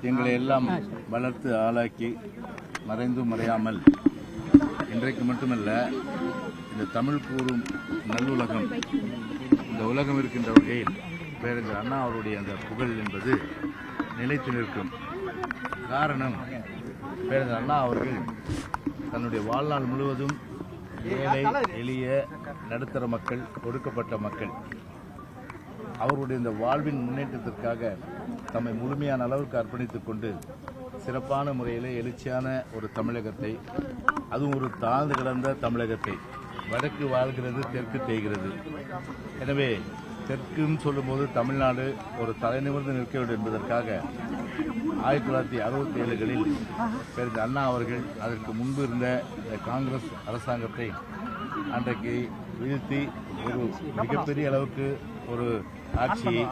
எங்களை எல்லாம் வளர்த்து ஆளாக்கி மறைந்தும் மறையாமல் இன்றைக்கு மட்டுமல்ல இந்த தமிழ் கூறும் நல்லுலகம், இந்த உலகம் இருக்கின்ற வகையில் பேரறிஞர் அண்ணா அவருடைய அந்த புகழ் என்பது நிலைத்து நிற்கும். காரணம், பேரறிஞர் அண்ணா அவர்கள் தன்னுடைய வாழ்நாள் முழுவதும் ஏழை எளிய நடுத்தர மக்கள், ஒடுக்கப்பட்ட மக்கள் அவருடைய இந்த வாழ்வின் முன்னேற்றத்திற்காக தம்மை முழுமையான அளவுக்கு அர்ப்பணித்துக் கொண்டு சிறப்பான முறையில் எழுச்சியான ஒரு தமிழகத்தை, அதுவும் ஒரு தாழ்ந்து கிடந்த தமிழகத்தை, வடக்கு வாழ்கிறது தெற்கு தேய்கிறது. எனவே தெற்குன்னு சொல்லும்போது தமிழ்நாடு ஒரு தலைநிமிர்ந்து நிற்க வேண்டும் என்பதற்காக 1967களில் பேரறிஞர் அண்ணா அவர்கள் அதற்கு முன்பு இருந்த காங்கிரஸ் அரசாங்கத்தை அன்றைக்கு வீழ்த்தி ஒரு மிகப்பெரிய அளவுக்கு ஒரு ஆட்சியை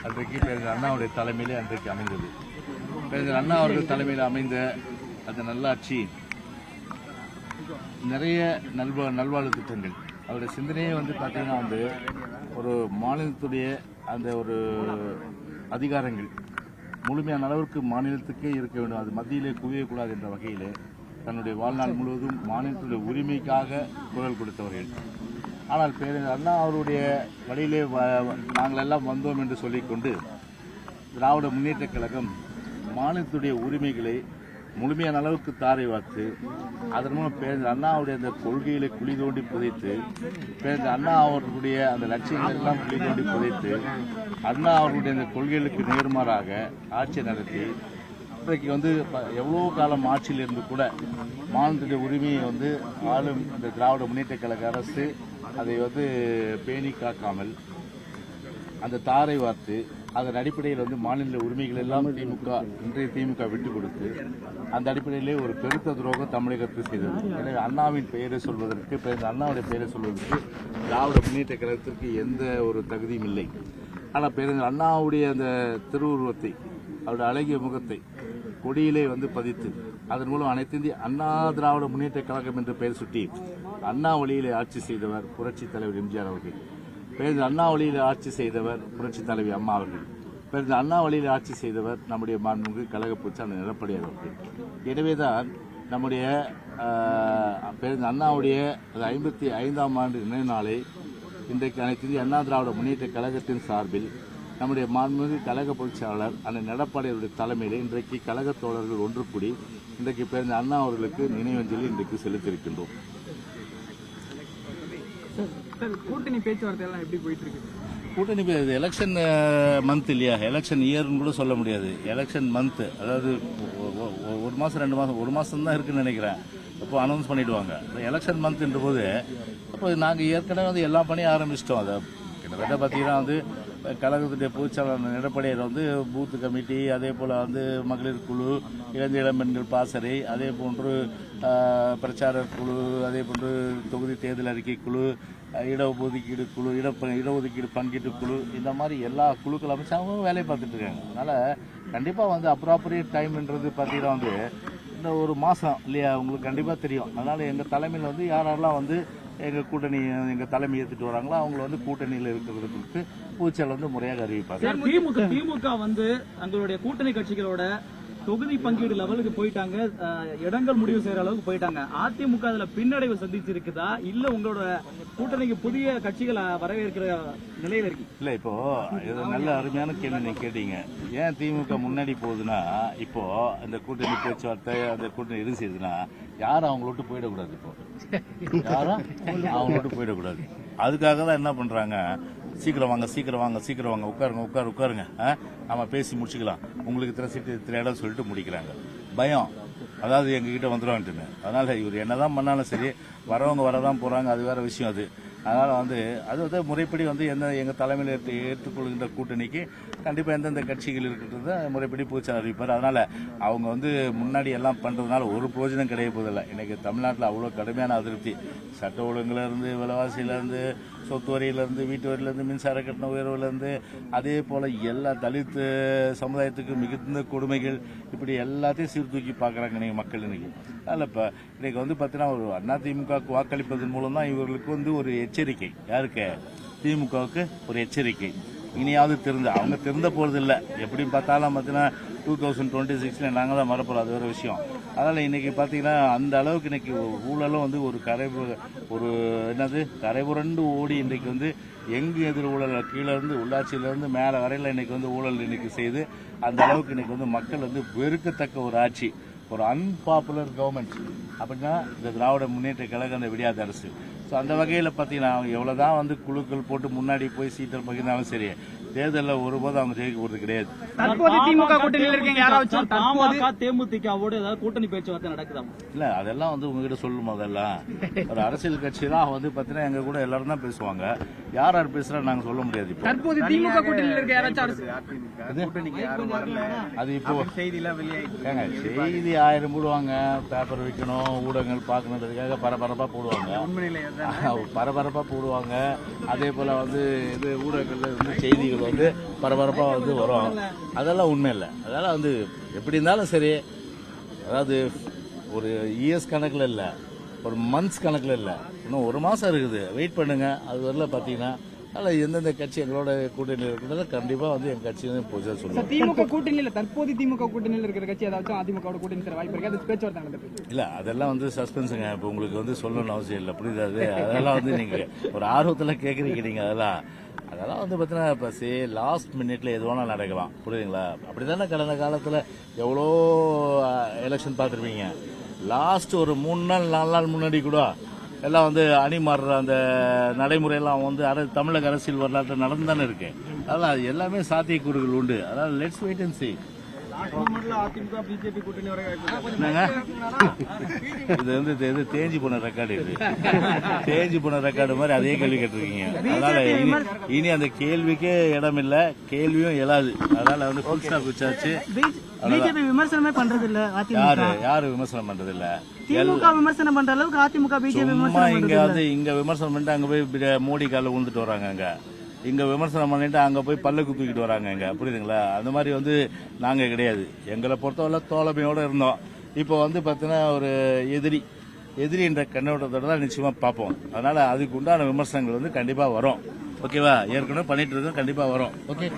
அன்றைக்கு பேரறிஞர் அண்ணாவுடைய தலைமையிலே அன்றைக்கு அமைந்தது. பேரறிஞர் அண்ணா அவர்கள் தலைமையில் அமைந்த அந்த நல்லாட்சி நிறைய நல்வாழ்வு திட்டங்கள், அவருடைய சிந்தனையே பார்த்தீங்கன்னா ஒரு மாநிலத்துடைய அந்த ஒரு அதிகாரங்கள் முழுமையான அளவிற்கு மாநிலத்துக்கே இருக்க வேண்டும், அது மத்தியிலே குவியக்கூடாது என்ற வகையில் தன்னுடைய வாழ்நாள் முழுவதும் மாநிலத்துடைய உரிமைக்காக குரல் கொடுத்தவர்கள். ஆனால் பேரறிஞர் அண்ணா அவருடைய வழியிலே நாங்கள் எல்லாம் வந்தோம் என்று சொல்லிக்கொண்டு திராவிட முன்னேற்றக் கழகம் மாநிலத்துடைய உரிமைகளை முழுமையான அளவுக்கு தாரை வார்த்து அதன் மூலம் பேரறிஞர் அண்ணாவுடைய அந்த கொள்கைகளை குழி தோண்டி புதைத்து, பேரறிஞர் அண்ணா அவர்களுடைய அந்த லட்சியங்கள் எல்லாம் குழி தோண்டி புதைத்து, அண்ணா அவர்களுடைய அந்த கொள்கைகளுக்கு நேர்மாறாக ஆட்சி நடத்தி இன்றைக்கு எவ்வளோ காலம் ஆட்சியில் இருந்து கூட மாநிலத்துடைய உரிமையை ஆளும் இந்த திராவிட முன்னேற்ற கழக அரசு அதை பேணி காக்காமல் அந்த தாரை வார்த்து அதன் அடிப்படையில் மாநில உரிமைகள் எல்லாம் இன்றைய திமுக விட்டுக் கொடுத்து அந்த அடிப்படையிலே ஒரு பெருத்த துரோகம் தமிழகத்துக்கு செய்தது. எனவே அண்ணாவின் பெயரை சொல்வதற்கு, அண்ணாவுடைய பெயரை சொல்வதற்கு திராவிட முன்னேற்ற கழகத்திற்கு எந்த ஒரு தகுதியும் இல்லை. ஆனால் பேரறிஞர் அண்ணாவுடைய அந்த திருவுருவத்தை, அவருடைய அழகிய முகத்தை கொடியிலே பதித்து அதன் மூலம் அனைத்து இந்திய அண்ணா திராவிட முன்னேற்ற கழகம் என்று பெயர் சுட்டி அண்ணா வழியிலே ஆட்சி செய்தவர் புரட்சி தலைவர் எம்ஜிஆர் அவர்கள். பேரறிஞர் அண்ணா வழியில் ஆட்சி செய்தவர் புரட்சி தலைவி அம்மா அவர்கள். பேரறிஞர் அண்ணா வழியில் ஆட்சி செய்தவர் நம்முடைய மாண்புமிகு கழக பொதுச்செயலாளர் எடப்பாடியார் அவர்கள். எனவேதான் நம்முடைய பேரறிஞர் அண்ணாவுடைய 55ஆம் ஆண்டு நினைவு நாளை இன்றைக்கு அனைத்து இந்திய அண்ணா திராவிட முன்னேற்ற கழகத்தின் சார்பில் நம்முடைய மாண்புமிகு கழக பொதுச்செயலாளர் அண்ணன் எடப்பாடியாருடைய தலைமையில் இன்றைக்கு கழக தோழர்கள் ஒன்று கூடி இன்றைக்கு பேரறிஞர் அண்ணா அவர்களுக்கு நினைவஞ்சலி இன்றைக்கு செலுத்தியிருக்கின்றோம். கூட்டணி பேச்சுவார்த்தை எல்லாம் எப்படி போயிட்டு இருக்கு? கூட்டணி எலெக்ஷன் மந்த் இல்லையா, எலெக்ஷன் இயர்னு கூட சொல்ல முடியாது, எலெக்ஷன் மந்த். அதாவது ஒரு மாதம் 2 மாதம், 1 மாதம் தான் இருக்குன்னு நினைக்கிறேன். அப்போ அனௌன்ஸ் பண்ணிடுவாங்க எலெக்ஷன் மந்த் என்ற போது. அப்போ நாங்கள் ஏற்கனவே எல்லா பணியும் ஆரம்பிச்சிட்டோம். அதை கிட்டத்தட்ட பார்த்தீங்கன்னா கழகத்துடைய பொதுச்செயலாளர் எடப்பாடியார் பூத்து கமிட்டி, அதே போல் மகளிர் குழு, இளம் பெண்கள் பாசறை, அதே போன்று பிரச்சார குழு, அதே போன்று தொகுதி தேர்தல் அறிக்கை குழு, இடஒதுக்கீடு குழு, இடஒதுக்கீடு பங்கீட்டு குழு, இந்த மாதிரி எல்லா குழுக்கள் அமைச்சு அவங்க வேலையை பார்த்துட்டு இருக்காங்க. அதனால் கண்டிப்பாக அப்ராப்ரியேட் டைம்ன்றது பார்த்தீங்கன்னா இந்த ஒரு மாதம் இல்லையா, உங்களுக்கு கண்டிப்பாக தெரியும். அதனால் எங்கள் தலைமையில் யாரெல்லாம் எங்கள் கூட்டணி எங்கள் தலைமை ஏற்றுட்டு வராங்களோ அவங்கள கூட்டணியில் இருக்கிறது குறித்து பொதுச்செயலாளர் முறையாக அறிவிப்பாங்க. திமுக தங்களுடைய கூட்டணி கட்சிகளோட தொகுதி பங்கீடு லெவலுக்கு போயிட்டாங்க, இடங்கள் முடிவு செய்யற அளவுக்கு போயிட்டாங்க. அதிமுக அதுல பின்னடைவு சந்திச்சிருக்குதா, இல்ல உங்களோட கூட்டணிக்கு புதிய கட்சிகள் வரவேற்கிற நிலையில இருக்கு? இல்ல, இப்போ இது நல்ல அருமையான கேள்வி நீங்க கேட்டீங்க. ஏன் திமுக முன்னாடி போகுதுன்னா, இப்போ அந்த கூட்டணி பேச்சுவார்த்தை அந்த கூட்டணி இறுதி செய்யுதுன்னா யாரும் அவங்கள விட்டு போயிடக்கூடாது. இப்போ யாரும் அவங்கள விட்டு போயிடக்கூடாது. அதுக்காக தான் என்ன பண்றாங்க, சீக்கிரம் வாங்க உட்காருங்க நம்ம பேசி முடிச்சுக்கலாம், உங்களுக்கு இத்தனை சீட்டு இத்தனை இடம் சொல்லிட்டு முடிக்கிறாங்க. பயம், அதாவது எங்ககிட்ட வந்துடுவான்ட்டுன்னு. அதனால இவர் என்னதான் பண்ணாலும் சரி, வரவங்க வரதான் போறாங்க, அது வேற விஷயம். அதனால அது முறைப்படி எங்க தலைமையில் ஏற்றுக்கொள்கின்ற கூட்டணிக்கு கண்டிப்பா எந்தெந்த கட்சிகள் இருக்கின்றத முறைப்படி பொதுச்செயலாளர் அறிவிப்பார். அதனால அவங்க முன்னாடி எல்லாம் பண்றதுனால ஒரு பிரயோஜனம் கிடைய போதில்லை. இன்னைக்கு தமிழ்நாட்டில் அவ்வளோ கடுமையான அதிருப்தி, சட்ட ஒழுங்குல இருந்து, விலைவாசியில இருந்து, சொத்து வரியிலிருந்து, வீட்டு வரியிலிருந்து, மின்சார கட்டண உயர்வுலேருந்து, அதே போல எல்லா தலித் சமுதாயத்துக்கு மிகுந்த கொடுமைகள், இப்படி எல்லாத்தையும் சீர்தூக்கி பார்க்குறாங்க இன்னைக்கு மக்கள். அதனால் இப்போ இன்னைக்கு பார்த்தீங்கன்னா ஒரு அதிமுகவுக்கு வாக்களிப்பதன் மூலம் தான் இவர்களுக்கு ஒரு எச்சரிக்கை. யாருக்கு? திமுகவுக்கு ஒரு எச்சரிக்கை. இனியாவது அவங்க திருந்த போறது இல்லை. எப்படின்னு பார்த்தாலும் பார்த்தீங்கன்னா 2026 நாங்கள் தான் மறப்போம், அது ஒரு விஷயம். அதனால் இன்னைக்கு பார்த்தீங்கன்னா அந்த அளவுக்கு இன்னைக்கு ஊழலும் வந்து ஒரு கரைபுரண்டு ஓடி இன்றைக்கு வந்து எங்கு எதிர் ஊழல் கீழே இருந்து உள்ளாட்சியிலேருந்து மேலே வரையில் இன்னைக்கு வந்து ஊழல் இன்னைக்கு செய்து அந்த அளவுக்கு இன்னைக்கு வந்து மக்கள் வந்து வெறுக்கத்தக்க ஒரு ஆட்சி, ஒரு அன்பாப்புலர் கவர்மெண்ட் அப்படின்னா இந்த திராவிட முன்னேற்ற கழகம், அந்த விடியாத அரசு. ஸோ அந்த வகையில் பார்த்தீங்கன்னா அவங்க எவ்வளோதான் வந்து குழுக்கள் போட்டு முன்னாடி போய் சீட்டல் பகிர்ந்தாலும் சரி, தேர்தலில் ஒருபோதும் அவங்க ஜெயிக்க போறது கிடையாது. தற்போது திமுக கூட்டணியில் இருக்கீங்க, யாராச்சும் பாமக தேமுதிகவோட ஏதாவது கூட்டணி பேச்சுவார்த்தை நடக்குதா? இல்ல அதெல்லாம் வந்து உங்ககிட்ட சொல்லணும். அதெல்லாம் ஒரு அரசியல் கட்சி தான் வந்து பாத்தீங்கன்னா எங்க கூட எல்லாரும் தான் பேசுவாங்க. யார் யார் பேசுறா நாங்க சொல்ல முடியாது. இப்போ தற்போது திமுக கூட்டணியில் இருக்க யாராச்சும் அது இப்போ ஏங்க செய்தி 1000 போடுவாங்க, பேப்பர் வைக்கணும், ஊடகங்கள் பார்க்கணுன்றதுக்காக பரபரப்பா போடுவாங்க, பரபரப்பா போடுவாங்க. அதே போல வந்து இது ஊடகங்கள்ல வந்து செய்திகள் வந்து பரபரப்பா வந்து வரும். அதெல்லாம் உண்மை இல்லை. அதெல்லாம் வந்து எப்படி இருந்தாலும் சரி, அதாவது ஒரு இயர்ஸ் கணக்கில் இல்லை, ஒரு மந்த்ஸ் கணக்கில் இல்லை, இன்னும் 1 மாசம் இருக்குது, வெயிட் பண்ணுங்க. அது வரல பார்த்தீங்கன்னா அதில் எந்தெந்த கட்சி எங்களோட கூட்டணியில் இருக்கிறதால கண்டிப்பா வந்து எங்க கட்சி பொசிஷன் சொல்லுவாங்க. திமுக கூட்டணியில் தற்போது திமுக கூட்டணியில் இருக்கிற கட்சி ஏதாச்சும் அதிமுக கூட்டணி தர வாய்ப்பு இருக்கு, அது பேச்சுவார்த்தை நடந்துட்டு இல்ல அதெல்லாம் வந்து சஸ்பென்ஸுங்க. இப்போ உங்களுக்கு வந்து சொல்லணும்னு அவசியம் இல்லை, புரியுது? அதெல்லாம் வந்து நீங்க ஒரு ஆர்வத்தில் கேட்குறீங்க நீங்க. அதெல்லாம் வந்து பார்த்தீங்கன்னா இப்போ லாஸ்ட் மினிட்ல எது வேணாலும் நடக்கலாம், புரியுதுங்களா? அப்படித்தானே கடந்த காலத்தில் எவ்வளோ எலெக்ஷன் பார்த்துருப்பீங்க. லாஸ்ட் ஒரு 3 நாள் 4 நாள் முன்னாடி கூட எல்லாம் வந்து அணி மாறுற அந்த நடைமுறையெல்லாம் வந்து தமிழக அரசியல் வரலாற்று நடந்து தானே இருக்கு. அதனால் அது எல்லாமே சாத்தியக்கூறுகள் உண்டு. அதனால் லெட்ஸ் வெயிட் அண்ட் see. அதிமுக பிஜேபி கூட்டணி வர இது வந்து தேஞ்சு போன ரெக்கார்டு, இது தேஞ்சு போன ரெக்கார்டு மாதிரி அதே கேள்வி கேட்டிருக்கீங்க. அதனால இனி அந்த கேள்விக்கே இடம் இல்ல, கேள்வியும் எழாது. அதனால வந்து ஃபுல் ஸ்டாப் வச்சாச்சு. பிஜேபி விமர்சனமே பண்றது இல்ல, யாரு விமர்சனம் பண்றது இல்ல, திமுக விமர்சனம் பண்ற அளவுக்கு அதிமுக பிஜேபி இங்க விமர்சனம் பண்ணிட்டு அங்க போய் மோடி கால விழுந்துட்டு வராங்க. அங்க இங்க விமர்சனம் பண்ணிட்டு அங்க போய் பல்லுக்கு தூக்கிட்டு வராங்க. இங்க புரியுதுங்களா? அந்த மாதிரி வந்து நாங்க கிடையாது. எங்களை பொறுத்தவரை தோழமையோட இருந்தோம். இப்போ வந்து பாத்தீங்கன்னா ஒரு எதிரி என்ற கண்ணோட்டத்தோட தான் நிச்சயமா பார்ப்போம். அதனால அதுக்கு உண்டான விமர்சனங்கள் வந்து கண்டிப்பா வரும். ஓகேவா? ஏற்கனவே பண்ணிட்டு இருக்கோம், கண்டிப்பா வரும். ஓகே.